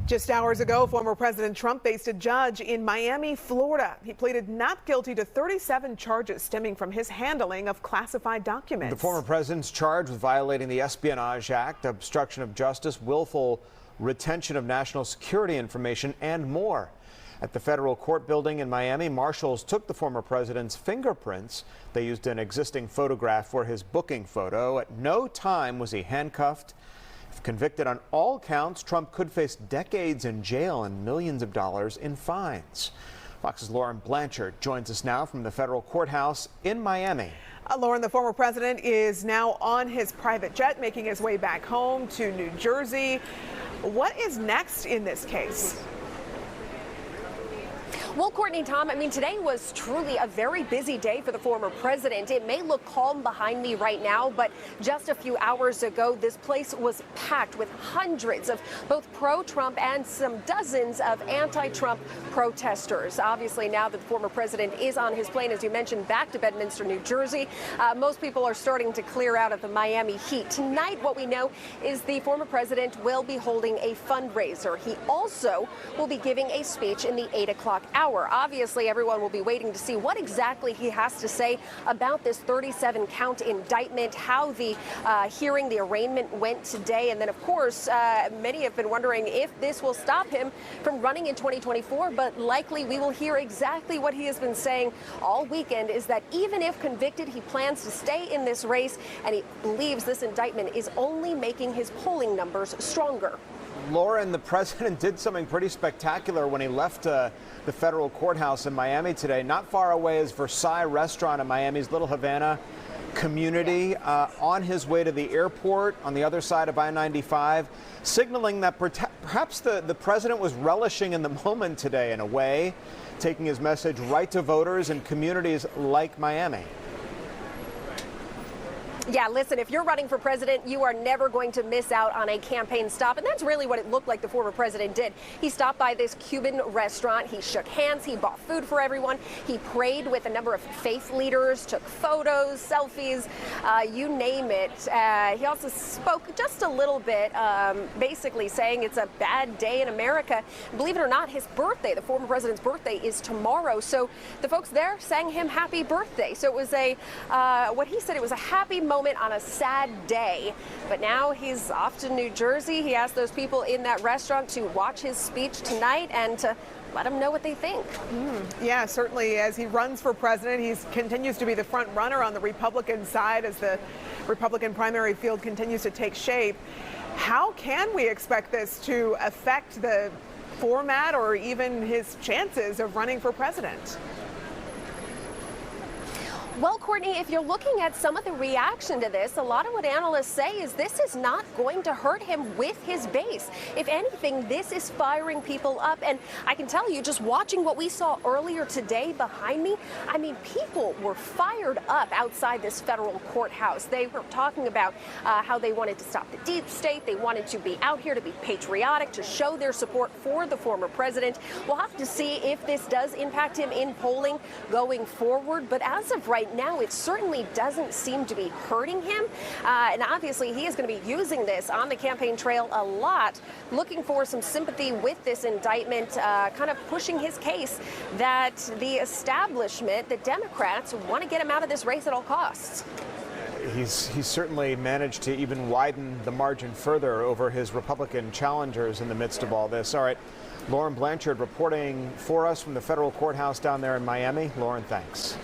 Just hours ago, former President Trump faced a judge in Miami, Florida. He pleaded not guilty to 37 charges stemming from his handling of classified documents. The former president's charged with violating the Espionage Act, obstruction of justice, willful retention of national security information, and more. At the federal court building in Miami, marshals took the former president's fingerprints. They used an existing photograph for his booking photo. At no time was he handcuffed. If convicted on all counts, Trump could face decades in jail and millions of dollars in fines. Fox's Lauren Blanchard joins us now from the federal courthouse in Miami. Lauren, the former president is now on his private jet, making his way back home to New Jersey. What is next in this case? Well, Courtney, Tom, today was truly a very busy day for the former president. It may look calm behind me right now, but just a few hours ago, this place was packed with hundreds of both pro-Trump and some dozens of anti-Trump protesters. Obviously, now that the former president is on his plane, as you mentioned, back to Bedminster, New Jersey, most people are starting to clear out of the Miami heat. Tonight, what we know is the former president will be holding a fundraiser. He also will be giving a speech in the 8 o'clock hour. Obviously, everyone will be waiting to see what exactly he has to say about this 37-count indictment, how the hearing, the arraignment went today. And then, of course, many have been wondering if this will stop him from running in 2024. But likely we will hear exactly what he has been saying all weekend, is that even if convicted, he plans to stay in this race. And he believes this indictment is only making his polling numbers stronger. Lauren, the president did something pretty spectacular when he left the federal courthouse in Miami today. Not far away is Versailles restaurant in Miami's Little Havana community, on his way to the airport on the other side of I-95, signaling that perhaps the president was relishing in the moment today in a way, taking his message right to voters in communities like Miami. Yeah, listen, if you're running for president, you are never going to miss out on a campaign stop. And that's really what it looked like the former president did. He stopped by this Cuban restaurant. He shook hands. He bought food for everyone. He prayed with a number of faith leaders, took photos, selfies, you name it. He also spoke just a little bit, basically saying it's a bad day in America. Believe it or not, his birthday, the former president's birthday, is tomorrow. So the folks there sang him happy birthday. So it was what he said, it was a happy moment on a sad day. But now he's off to New Jersey. He asked those people in that restaurant to watch his speech tonight and to let them know what they think. Yeah, certainly as he runs for president, he continues to be the front runner on the Republican side as the Republican primary field continues to take shape. How can we expect this to affect the format or even his chances of running for president? Well, Courtney, if you're looking at some of the reaction to this, a lot of what analysts say is this is not going to hurt him with his base. If anything, this is firing people up. And I can tell you, just watching what we saw earlier today behind me, people were fired up outside this federal courthouse. They were talking about how they wanted to stop the deep state. They wanted to be out here to be patriotic, to show their support for the former president. We'll have to see if this does impact him in polling going forward. But as of right now, it certainly doesn't seem to be hurting him. And obviously, he is going to be using this on the campaign trail a lot, looking for some sympathy with this indictment, kind of pushing his case that the establishment, the Democrats, want to get him out of this race at all costs. He's certainly managed to even widen the margin further over his Republican challengers in the midst of all this. All right, Lauren Blanchard reporting for us from the federal courthouse down there in Miami. Lauren, thanks.